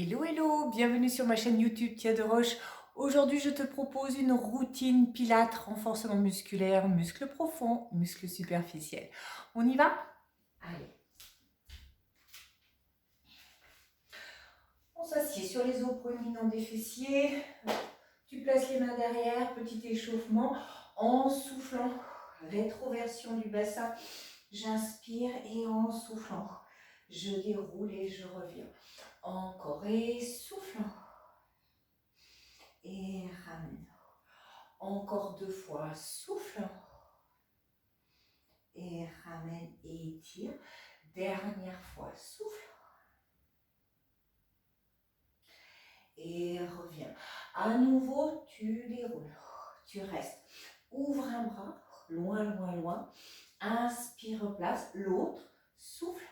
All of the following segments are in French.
Hello, hello, bienvenue sur ma chaîne YouTube Tia de Roche. Aujourd'hui, je te propose une routine pilates, renforcement musculaire, muscles profonds, muscles superficiels. On y va? Allez. On s'assied sur les os proéminents des fessiers. Tu places les mains derrière, petit échauffement en soufflant. Rétroversion du bassin. J'inspire et en soufflant, je déroule et je reviens. Encore et soufflant. Et ramène. Encore 2 fois, souffle. Et ramène et étire. Dernière fois, souffle. Et reviens. À nouveau, tu déroules. Tu restes. Ouvre un bras, loin, loin, loin. Inspire, place. L'autre, souffle.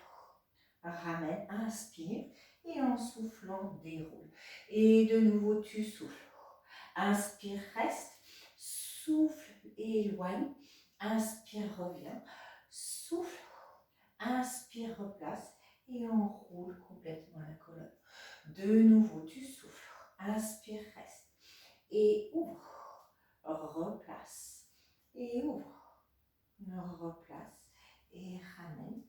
Ramène, inspire. Et en soufflant, déroule. Et de nouveau, tu souffles. Inspire, reste. Souffle et éloigne. Inspire, reviens. Souffle. Inspire, replace. Et enroule complètement la colonne. De nouveau, tu souffles. Inspire, reste. Et ouvre. Replace. Et ouvre. Replace. Et ramène.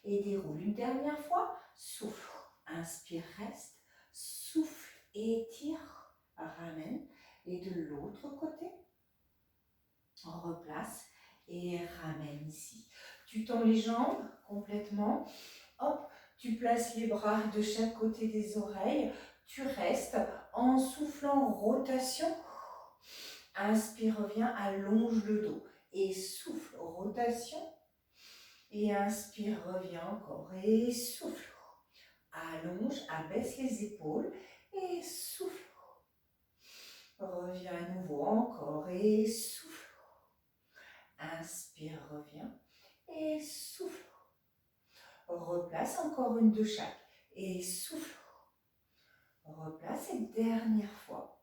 Et déroule. Une dernière fois. Souffle. Inspire, reste. Souffle et étire. Ramène. Et de l'autre côté. On replace et ramène ici. Tu tends les jambes complètement. Hop, tu places les bras de chaque côté des oreilles. Tu restes en soufflant, rotation. Inspire, reviens, allonge le dos. Et souffle, rotation. Et inspire, reviens encore. Et souffle. Allonge, abaisse les épaules. Et souffle. Reviens à nouveau encore. Et souffle. Inspire, reviens et souffle. Replace encore une de chaque et souffle. Replace et dernière fois.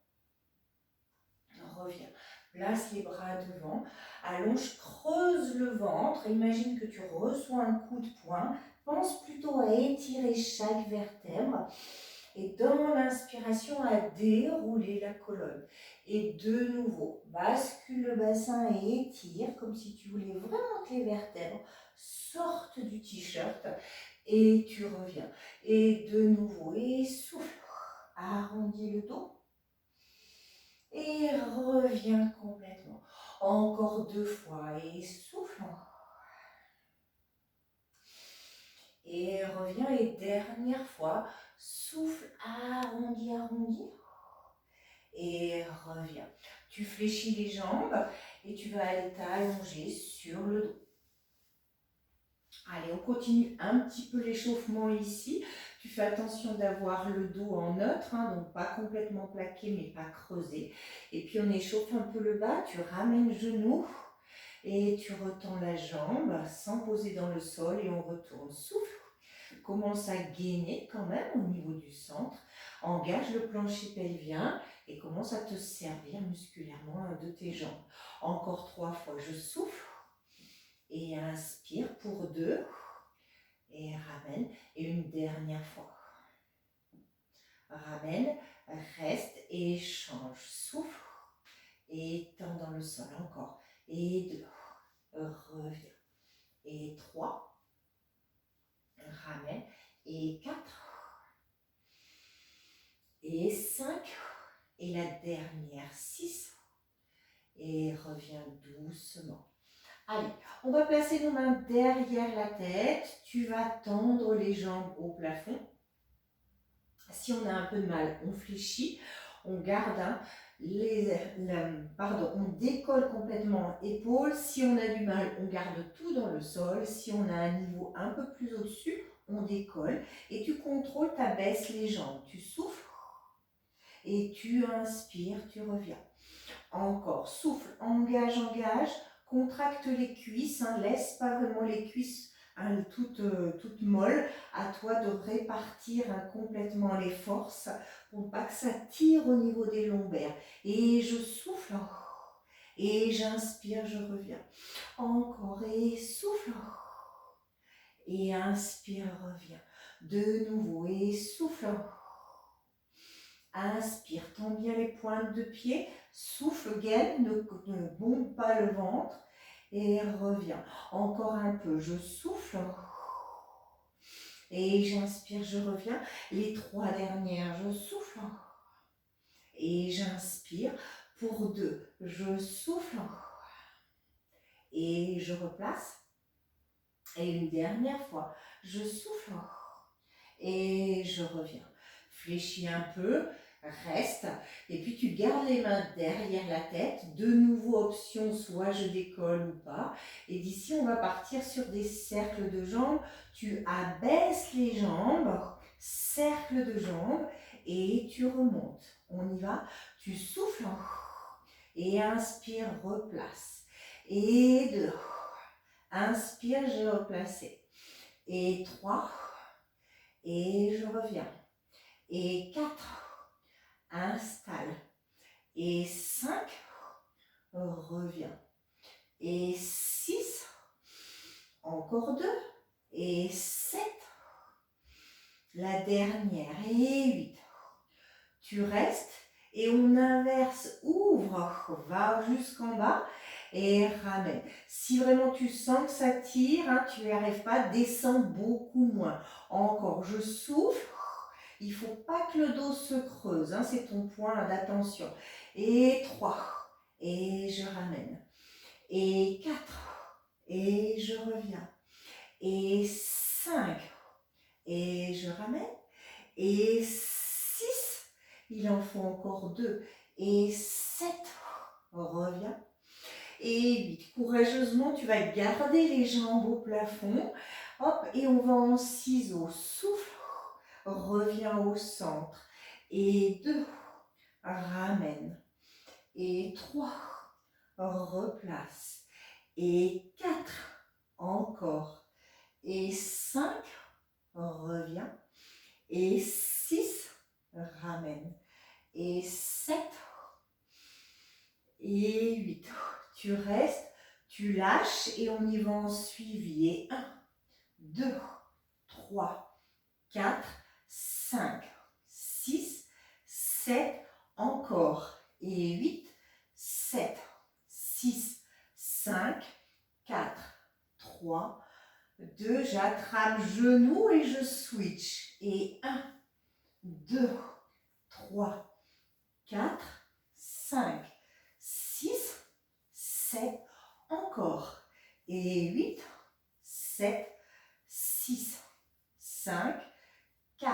Reviens. Place les bras devant. Allonge, creuse le ventre. Imagine que tu reçois un coup de poing. Pense plutôt à étirer chaque vertèbre. Et dans l'inspiration, à dérouler la colonne. Et de nouveau, bascule le bassin et étire comme si tu voulais vraiment que les vertèbres sortent du t-shirt. Et tu reviens. Et de nouveau, et souffle. Arrondis le dos. Et reviens complètement. Encore 2 fois. Et souffle. Et reviens. Et dernière fois. Souffle, arrondis, arrondis. Et reviens. Tu fléchis les jambes et tu vas aller t'allonger sur le dos. Allez, on continue un petit peu l'échauffement ici. Tu fais attention d'avoir le dos en neutre, hein, donc pas complètement plaqué mais pas creusé. Et puis on échauffe un peu le bas, tu ramènes le genou et tu retends la jambe sans poser dans le sol et on retourne. Souffle. Commence à gainer quand même au niveau du centre. Engage le plancher pelvien et commence à te servir musculairement de tes jambes. Encore 3 fois, je souffle et inspire pour 2 et ramène et une dernière fois. Ramène, reste et change. Souffle et tends dans le sol encore. Et 2, reviens. Et 3, ramène et 4 et 5 et la dernière 6 et reviens doucement. Allez, on va placer nos mains derrière la tête. Tu vas tendre les jambes au plafond. Si on a un peu de mal, on fléchit, on garde on décolle complètement épaules. Si on a du mal, on garde tout dans le sol. Si on a un niveau un peu plus au-dessus, on décolle. Et tu contrôles, tu abaisses les jambes. Tu souffles et tu inspires, tu reviens. Encore, souffle, engage, engage. Contracte les cuisses, hein, laisse pas vraiment les cuisses toutes molles. À toi de répartir complètement les forces pour pas que ça tire au niveau des lombaires. Et je souffle. Et j'inspire, je reviens. Encore et souffle. Et inspire, reviens. De nouveau et souffle. Inspire, tends bien les pointes de pied. Souffle, gaine, ne bombe pas le ventre. Et reviens. Encore un peu, je souffle. Et j'inspire, je reviens. Les 3 dernières, je souffle. Et j'inspire. Pour 2, je souffle. Et je replace. Et une dernière fois, je souffle. Et je reviens. Fléchis un peu, reste. Et puis tu gardes les mains derrière la tête. De nouveau, option, soit je décolle ou pas. Et d'ici, on va partir sur des cercles de jambes. Tu abaisses les jambes, cercle de jambes, et tu remontes. On y va. Tu souffles. Et inspire, replace. Et 2. Inspire, j'ai replacé. Et 3. Et je reviens. Et 4. Installe. Et 5. Reviens. Et 6. Encore 2. Et 7. La dernière. Et 8. Tu restes. Et on inverse, ouvre, va jusqu'en bas et ramène. Si vraiment tu sens que ça tire, hein, tu n'y arrives pas, descends beaucoup moins. Encore, je souffle. Il ne faut pas que le dos se creuse, hein, c'est ton point d'attention. Et 3, et je ramène. Et 4, et je reviens. Et 5, et je ramène. Et 6, il en faut encore 2. Et 7, reviens. Et 8, courageusement, tu vas garder les jambes au plafond. Hop, et on va en ciseaux. Souffle, reviens au centre. Et 2, ramène. Et 3, replace. Et 4, encore. Et 5, reviens. Et 6, ramène. Et 7, et 8. Tu restes, tu lâches et on y va en suivi. Et 1, 2, 3, 4, 5, 6, 7, encore. Et 8, 7, 6, 5, 4, 3, 2, j'attrape genou et je switch. Et 1, 2, 3, 4, 5, 6, 7, encore. Et 8, 7, 6, 5, 4,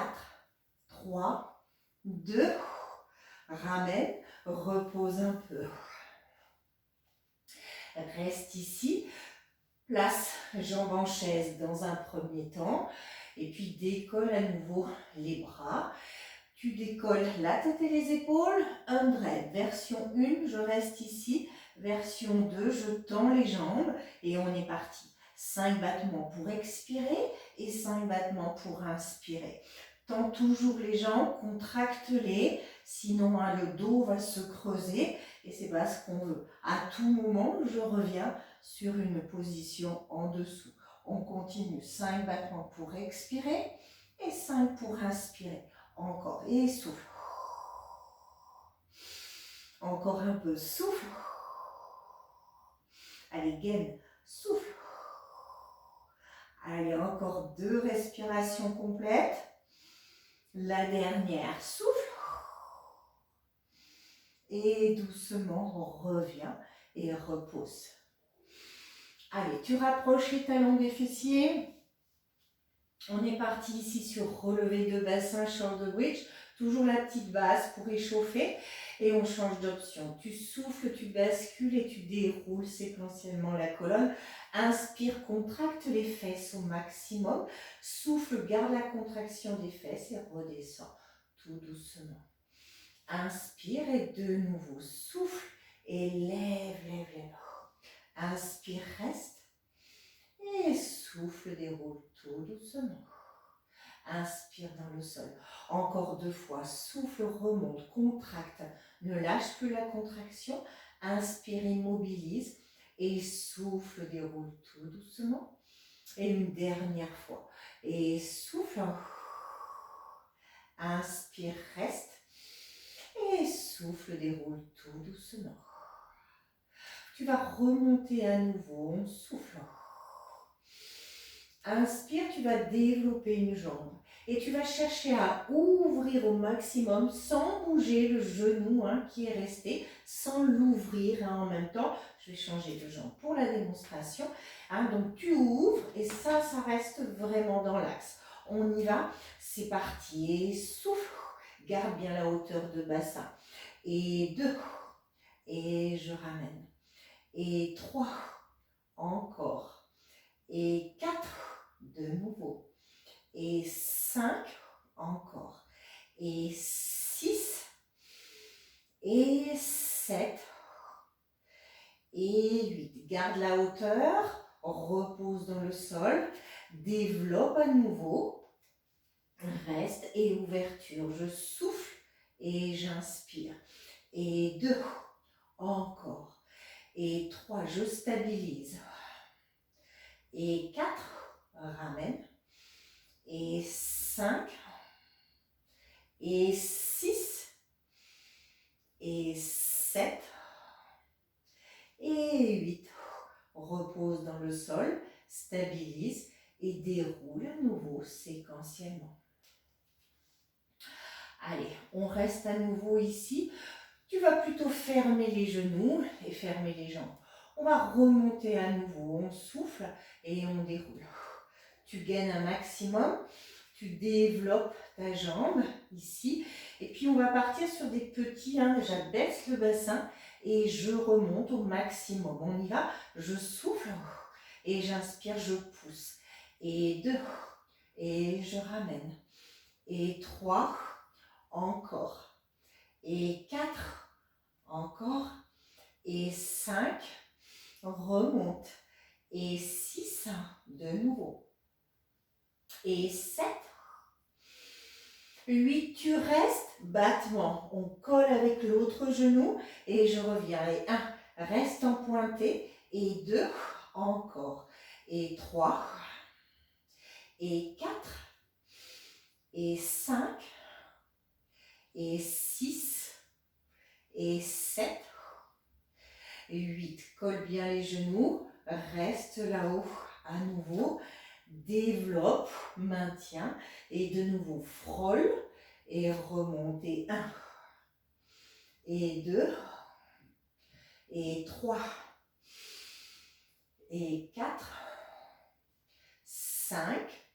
3, 2, ramène, repose un peu. Reste ici, place jambes en chaise dans un premier temps, et puis décolle à nouveau les bras. Tu décolles la tête et les épaules, umbrelle. Version 1, je reste ici. Version 2, je tends les jambes et on est parti. 5 battements pour expirer et 5 battements pour inspirer. Tends toujours les jambes, contracte-les, sinon hein, le dos va se creuser et c'est pas ce qu'on veut. À tout moment, je reviens sur une position en dessous. On continue. 5 battements pour expirer et 5 pour inspirer. Encore, et souffle. Encore un peu, souffle. Allez, gaine, souffle. Allez, encore 2 respirations complètes. La dernière, souffle. Et doucement, on revient et repose. Allez, tu rapproches les talons des fessiers. On est parti ici sur relevé de bassin, shoulder bridge. Toujours la petite base pour échauffer. Et on change d'option. Tu souffles, tu bascules et tu déroules séquentiellement la colonne. Inspire, contracte les fesses au maximum. Souffle, garde la contraction des fesses et redescends tout doucement. Inspire et de nouveau souffle et lève, lève, lève. Inspire, reste. Et souffle, déroule tout doucement. Inspire dans le sol. Encore 2 fois. Souffle, remonte, contracte. Ne lâche plus la contraction. Inspire, immobilise. Et souffle, déroule tout doucement. Et une dernière fois. Et souffle. Inspire, reste. souffle, déroule tout doucement. Tu vas remonter à nouveau, on souffle. Inspire, tu vas développer une jambe. Et tu vas chercher à ouvrir au maximum sans bouger le genou qui est resté, sans l'ouvrir en même temps. Je vais changer de jambe pour la démonstration. Donc tu ouvres et ça reste vraiment dans l'axe. On y va, c'est parti. Et souffle, garde bien la hauteur de bassin. Et 2, et je ramène. Et 3, encore. Et 4, de nouveau. Et 5, encore. Et 6, et 7, et 8. Garde la hauteur, repose dans le sol, développe à nouveau, reste et ouverture. Je souffle et j'inspire. Et 2, encore. Et 3, je stabilise. Et 4, ramène. Et 5, et 6, et 7, et 8. Repose dans le sol, stabilise et déroule à nouveau séquentiellement. Allez, on reste à nouveau ici. Tu vas plutôt fermer les genoux et fermer les jambes. On va remonter à nouveau, on souffle et on déroule. Tu gaines un maximum, tu développes ta jambe ici. Et puis on va partir sur des petits, j'abaisse le bassin et je remonte au maximum. On y va, je souffle et j'inspire, je pousse. Et 2, et je ramène. Et 3, encore. Et 4, encore. Et 5, remonte. Et 6, de nouveau. Et 7, 8, tu restes, battement. On colle avec l'autre genou et je reviens. Et 1, reste en pointé. Et 2, encore. Et 3, et 4, et 5, et 6, et 7, et 8. Colle bien les genoux, reste là-haut à nouveau. Développe, maintient et de nouveau frôle et remonte. Et 1, et 2, et 3, et 4, 5,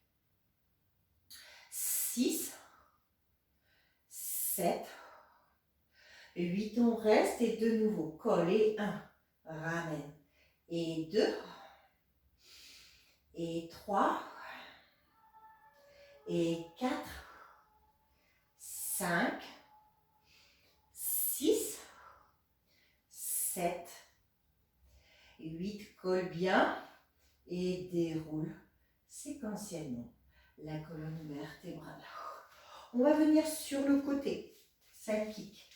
6, 7, 8, on reste et de nouveau colle et 1, ramène et 2, et 3, et 4, 5, 6, 7, 8, colle bien et déroule séquentiellement la colonne vertébrale. On va venir sur le côté, side kick.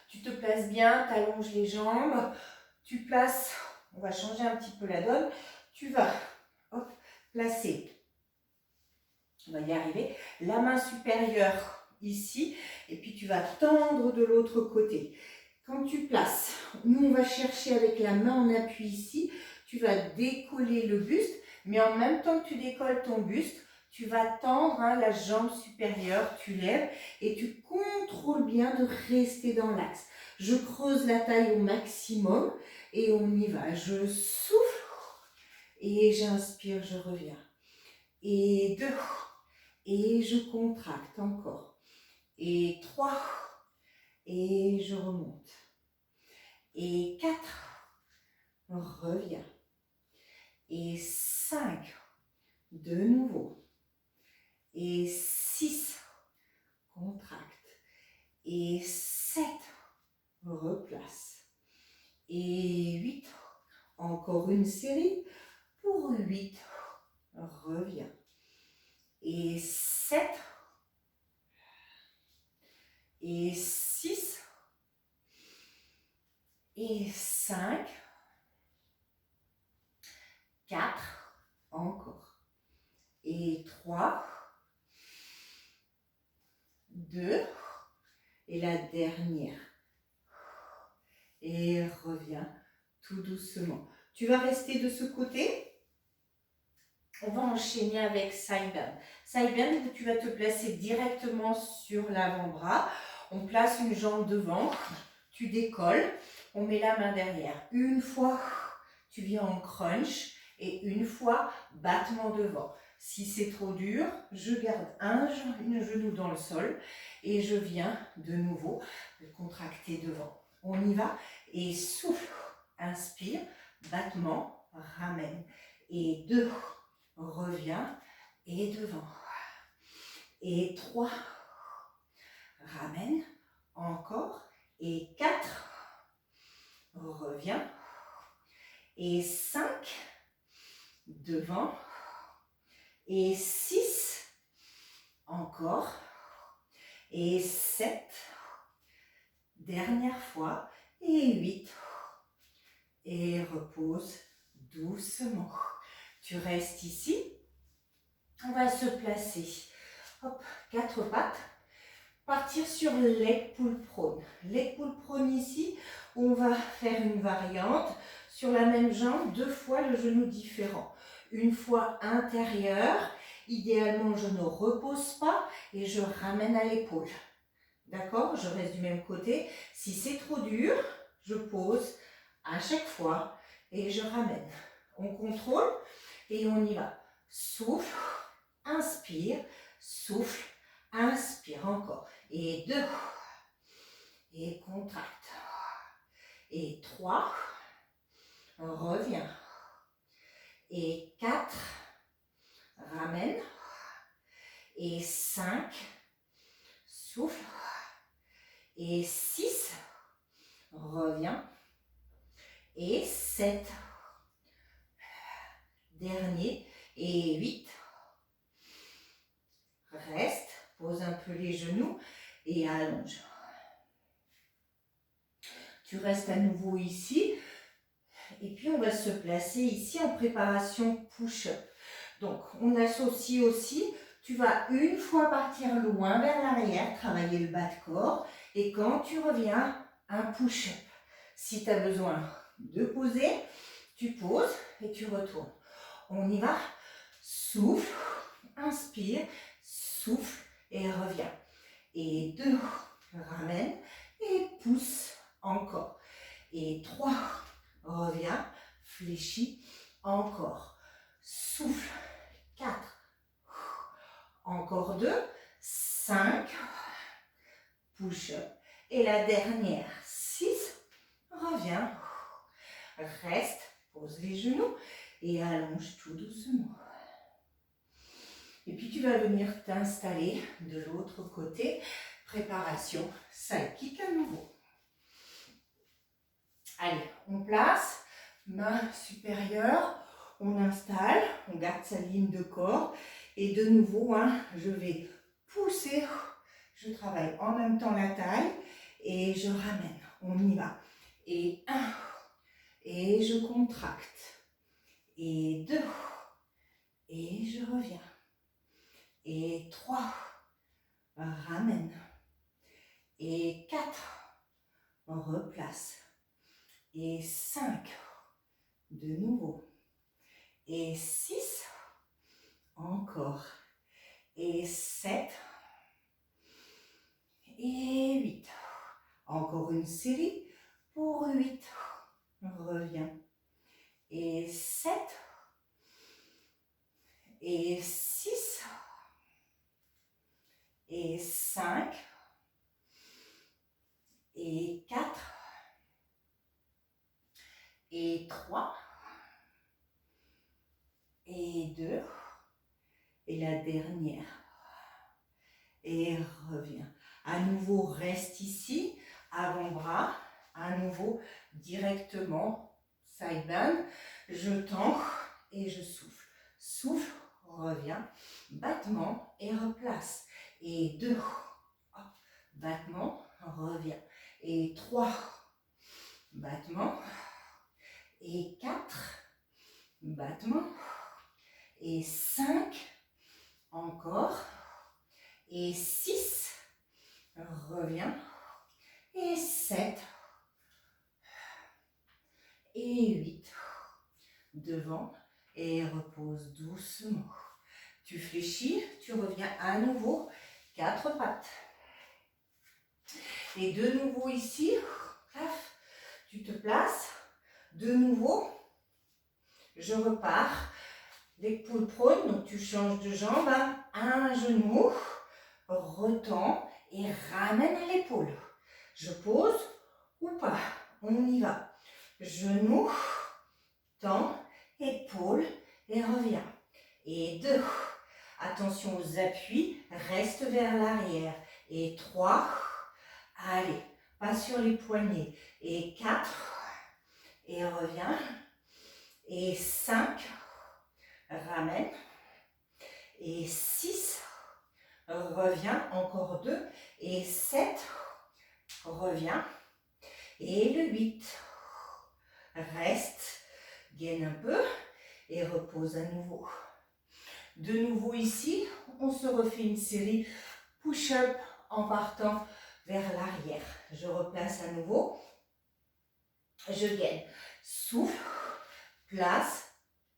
Tu te places bien, tu allonges les jambes, tu places, on va changer un petit peu la donne, tu vas placer, on va y arriver, la main supérieure ici, et puis tu vas tendre de l'autre côté. Quand tu places, nous on va chercher avec la main en appui ici, tu vas décoller le buste, mais en même temps que tu décolles ton buste, tu vas tendre la jambe supérieure, tu lèves et tu contrôles bien de rester dans l'axe. Je creuse la taille au maximum et on y va. Je souffle et j'inspire, je reviens. Et 2, et je contracte encore. Et 3, et je remonte. Et 4, reviens. Et 5, de nouveau. Et 6, contracte. Et 7, replace. Et 8, encore une série. Pour 8, reviens. Et 7, et 6, et 5, 4, encore. Et 3, 2, Et la dernière. Et reviens tout doucement. Tu vas rester de ce côté. On va enchaîner avec side bend. Side bend, tu vas te placer directement sur l'avant-bras. On place une jambe devant, tu décolles, on met la main derrière. Une fois, tu viens en crunch et une fois, battement devant. Si c'est trop dur, je garde un genou dans le sol et je viens de nouveau contracter devant. On y va et souffle, inspire, battement, ramène. Et 2, reviens et devant. Et 3, ramène, encore. Et 4, reviens. Et 5, devant. Et 6, encore. Et 7, dernière fois. Et 8, et repose doucement. Tu restes ici. On va se placer. Hop, 4 pattes. Partir sur leg pull prone. Leg pull prone ici, on va faire une variante sur la même jambe, 2 fois le genou différent. Une fois intérieur, idéalement je ne repose pas et je ramène à l'épaule. D'accord? Je reste du même côté. Si c'est trop dur, je pose à chaque fois et je ramène. On contrôle et on y va. Souffle, inspire, souffle, inspire encore. Et 2, et contracte. Et 3, reviens. Et 4, ramène. Et 5, souffle. Et 6, reviens. Et 7, dernier. Et 8, reste, pose un peu les genoux et allonge. Tu restes à nouveau ici. Et puis on va se placer ici en préparation push-up. Donc on associe aussi, tu vas une fois partir loin vers l'arrière, travailler le bas de corps. Et quand tu reviens, un push-up. Si tu as besoin de poser, tu poses et tu retournes. On y va. Souffle, inspire, souffle et reviens. Et 2, ramène et pousse encore. Et 3, reviens, fléchis, encore. Souffle, 4, encore 2, 5, push-up. Et la dernière, 6, reviens, reste, pose les genoux et allonge tout doucement. Et puis tu vas venir t'installer de l'autre côté. Préparation, side kick à nouveau. Allez, on place, main supérieure, on installe, on garde sa ligne de corps. Et de nouveau, je vais pousser, je travaille en même temps la taille et je ramène. On y va. Et 1, et je contracte. Et 2, et je reviens. Et 3, ramène. Et 4, replace. Et 5, de nouveau. Et 6, encore. Et 7, et 8. Encore une série pour 8. Reviens. Et 7, et 6, et 5, et 4, et 3, et 2, et la dernière. Et reviens. À nouveau, reste ici, avant-bras, à nouveau, directement, side bend. Je tends et je souffle. Souffle, reviens, battement et replace. Et 2, battement, reviens. Et 3, battement. Et 4, battement. Et 5, encore. Et 6, reviens. et 7 et 8. Devant et repose doucement. Tu fléchis, tu reviens à nouveau, 4 pattes. Et de nouveau ici, tu te places. De nouveau, je repars. L'épaule prône, donc tu changes de jambe à un genou, retends et ramène à l'épaule. Je pose ou pas, on y va. Genou, tends, épaule et reviens. Et 2, attention aux appuis, reste vers l'arrière. Et 3, allez, pas sur les poignets. Et 4, et reviens. Et 5, ramène. Et 6, reviens, encore 2. Et 7, reviens. Et le 8, reste, gaine un peu et repose à nouveau. De nouveau ici, on se refait une série push-up en partant vers l'arrière. Je replace à nouveau, je gaine. Souffle, place,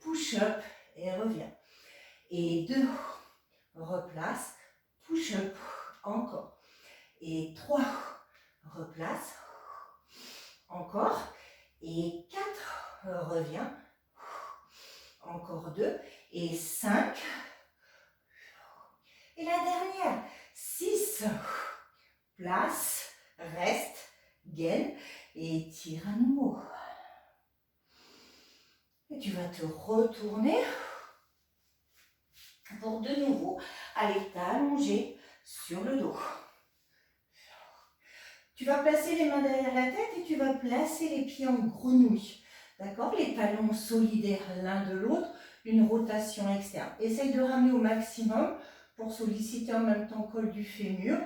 push-up et reviens. Et 2, replace, push-up, encore. Et 3, replace, encore. Et 4, reviens. Encore 2. Et 5. Et la dernière. 6. Place, reste, gaine et tire à nouveau. Et tu vas te retourner pour de nouveau aller t'allonger sur le dos. Tu vas placer les mains derrière la tête et tu vas placer les pieds en grenouille. D'accord? Les talons solidaires l'un de l'autre, une rotation externe. Essaye de ramener au maximum pour solliciter en même temps le col du fémur.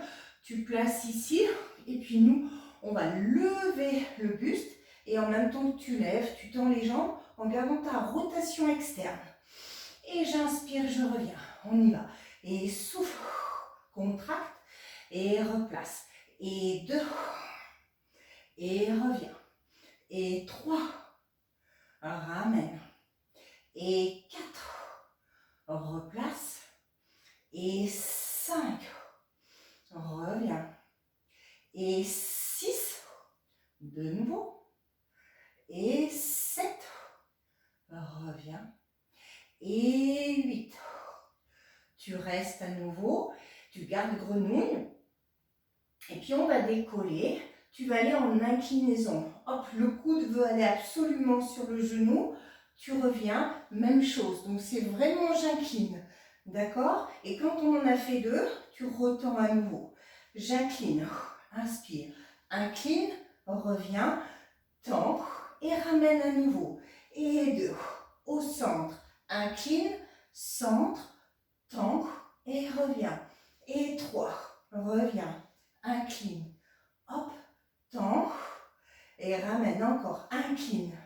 Tu places ici et puis nous, on va lever le buste et en même temps que tu lèves, tu tends les jambes en gardant ta rotation externe. Et j'inspire, je reviens. On y va. Et souffle, contracte et replace. Et 2, et reviens. Et 3, ramène. Et 4, replace. Et 5, reviens. Et 6, de nouveau. Et 7, reviens. Et 8, tu restes à nouveau. Tu gardes grenouille. Et puis on va décoller, tu vas aller en inclinaison. Hop, le coude veut aller absolument sur le genou, tu reviens, même chose. Donc c'est vraiment j'incline, d'accord? Et quand on en a fait 2, tu retends à nouveau. J'incline, inspire, incline, reviens, tends et ramène à nouveau. Et 2, au centre, incline, centre, tends et reviens. Et 3, reviens. Incline, hop, tends, et ramène encore, incline,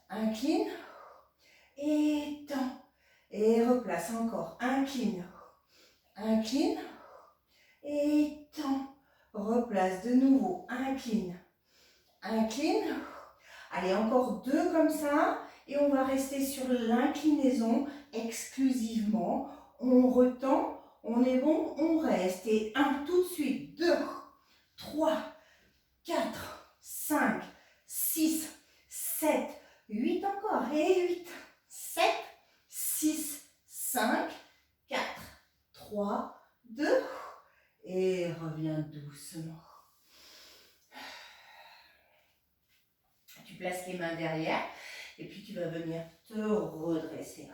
incline, et tends, et replace encore, incline, incline, et tends, replace de nouveau, incline, incline, allez encore 2 comme ça, et on va rester sur l'inclinaison exclusivement, on retend. On est bon, on reste. Et 1, tout de suite. 2, 3, 4, 5, 6, 7, 8 encore. Et 8, 7, 6, 5, 4, 3, 2. Et reviens doucement. Tu places les mains derrière. Et puis tu vas venir te redresser.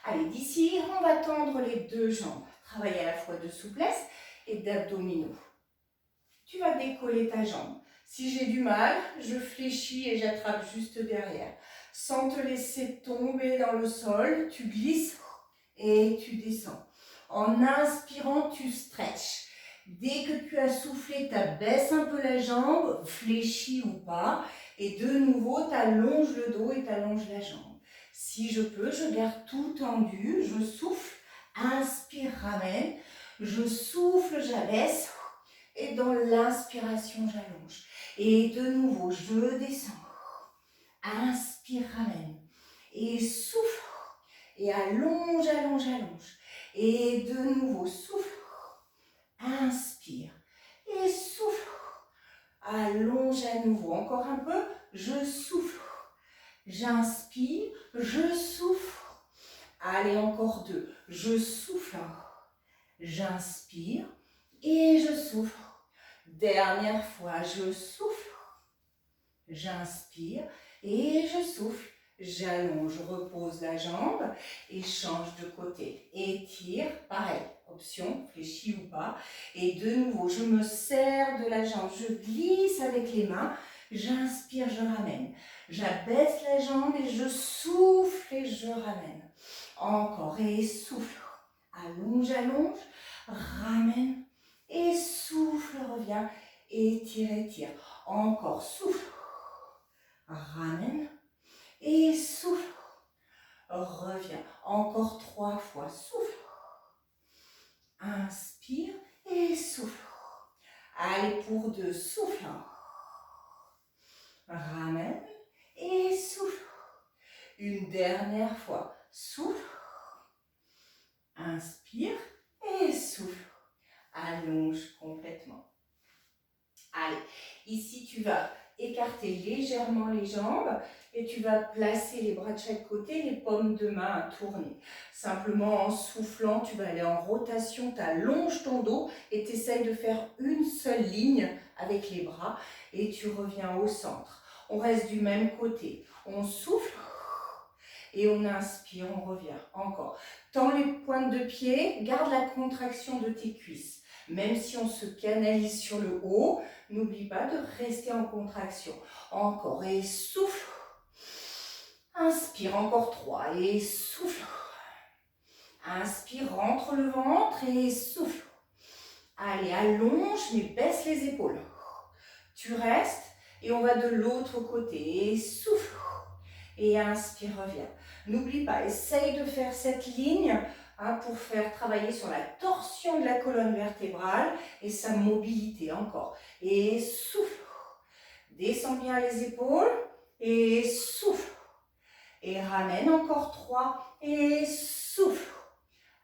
Allez, d'ici, on va tendre les 2 jambes. Travailler à la fois de souplesse et d'abdominaux. Tu vas décoller ta jambe. Si j'ai du mal, je fléchis et j'attrape juste derrière. Sans te laisser tomber dans le sol, tu glisses et tu descends. En inspirant, tu stretches. Dès que tu as soufflé, tu abaisses un peu la jambe, fléchis ou pas. Et de nouveau, tu allonges le dos et tu allonges la jambe. Si je peux, je garde tout tendu, je souffle, inspire, ramène, je souffle, j'abaisse Et dans l'inspiration, j'allonge. Et de nouveau, je descends. Inspire, ramène. Et souffle. Et allonge, allonge, allonge. Et de nouveau, souffle. Inspire. Et souffle. Allonge à nouveau. Encore un peu. Je souffle. J'inspire. Je souffle. Allez, encore deux. Je souffle. J'inspire. Et je souffle. Dernière fois, je souffle. J'inspire. Et je souffle. J'allonge, je repose la jambe et change de côté. Étire, pareil, option, fléchie ou pas. Et de nouveau, je me serre de la jambe, je glisse avec les mains, j'inspire, je ramène. J'abaisse la jambe et je souffle et je ramène. Encore, et souffle. Allonge, allonge, ramène et souffle, reviens. Étire, étire. Encore, souffle. Ramène. Et souffle. Reviens. Encore 3 fois. Souffle. Inspire et souffle. Allez, pour 2. Souffle. Ramène et souffle. Une dernière fois. Souffle. Inspire et souffle. Allonge complètement. Allez, ici tu vas écarter légèrement les jambes et tu vas placer les bras de chaque côté, les paumes de main à tourner. Simplement en soufflant, tu vas aller en rotation, tu allonges ton dos et tu essayes de faire une seule ligne avec les bras et tu reviens au centre. On reste du même côté. On souffle et on inspire, on revient. Encore. Tends les pointes de pied, garde la contraction de tes cuisses. Même si on se canalise sur le haut, n'oublie pas de rester en contraction. Encore, et souffle. Inspire, encore 3, et souffle. Inspire, rentre le ventre, et souffle. Allez, allonge, mais baisse les épaules. Tu restes, et on va de l'autre côté, et souffle. Et inspire, reviens. N'oublie pas, essaye de faire cette ligne pour faire travailler sur la torsion de la colonne vertébrale et sa mobilité encore. Et souffle. Descends bien les épaules et souffle. Et ramène encore 3 et souffle.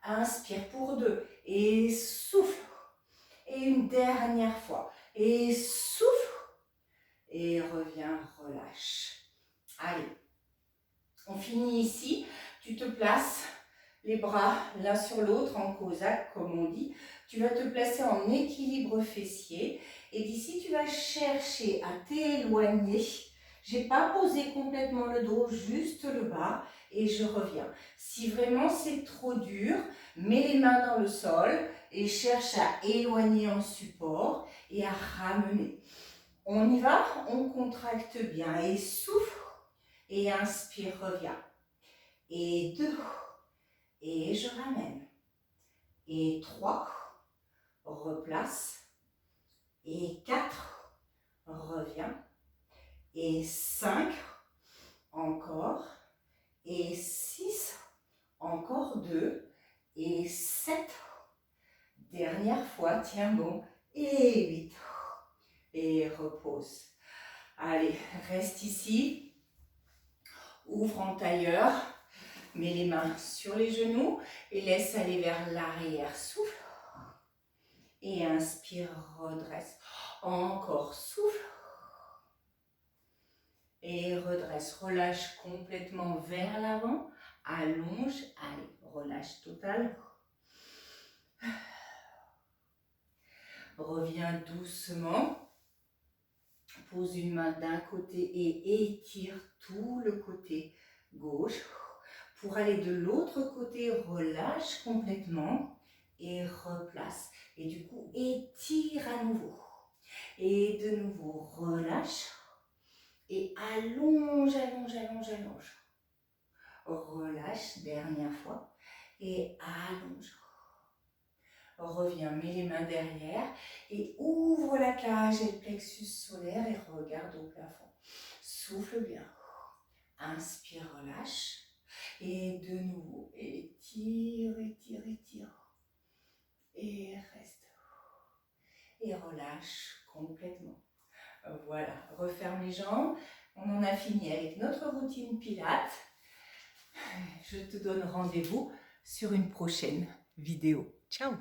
Inspire pour 2 et souffle. Et une dernière fois. Et souffle. Et reviens, relâche. Allez. On finit ici. Tu te places les bras l'un sur l'autre en cosaque, comme on dit. Tu vas te placer en équilibre fessier. Et d'ici, tu vas chercher à t'éloigner. Je n'ai pas posé complètement le dos, juste le bas. Et je reviens. Si vraiment c'est trop dur, mets les mains dans le sol et cherche à éloigner en support et à ramener. On y va, on contracte bien et souffle. Et inspire, reviens. Et 2. Et je ramène. Et 3. Replace. Et 4. Reviens. Et 5. Encore. Et 6. Encore 2. Et 7. Dernière fois, tiens bon. Et 8. Et repose. Allez, reste ici. Ouvre en tailleur. Mets les mains sur les genoux et laisse aller vers l'arrière. Souffle. Et inspire, redresse. Encore, souffle. Et redresse. Relâche complètement vers l'avant. Allonge. Allez, relâche total. Reviens doucement. Pose une main d'un côté et étire tout le côté gauche. Pour aller de l'autre côté, relâche complètement et replace. Et du coup, étire à nouveau. Et de nouveau, relâche. Et allonge, allonge, allonge, allonge. Relâche, dernière fois. Et allonge. Reviens, mets les mains derrière et ouvre la cage et le plexus solaire et regarde au plafond. Souffle bien. Inspire, relâche. Et de nouveau, étire, étire, étire. Et reste. et relâche complètement. Voilà, referme les jambes. On en a fini avec notre routine Pilates. Je te donne rendez-vous sur une prochaine vidéo. Ciao!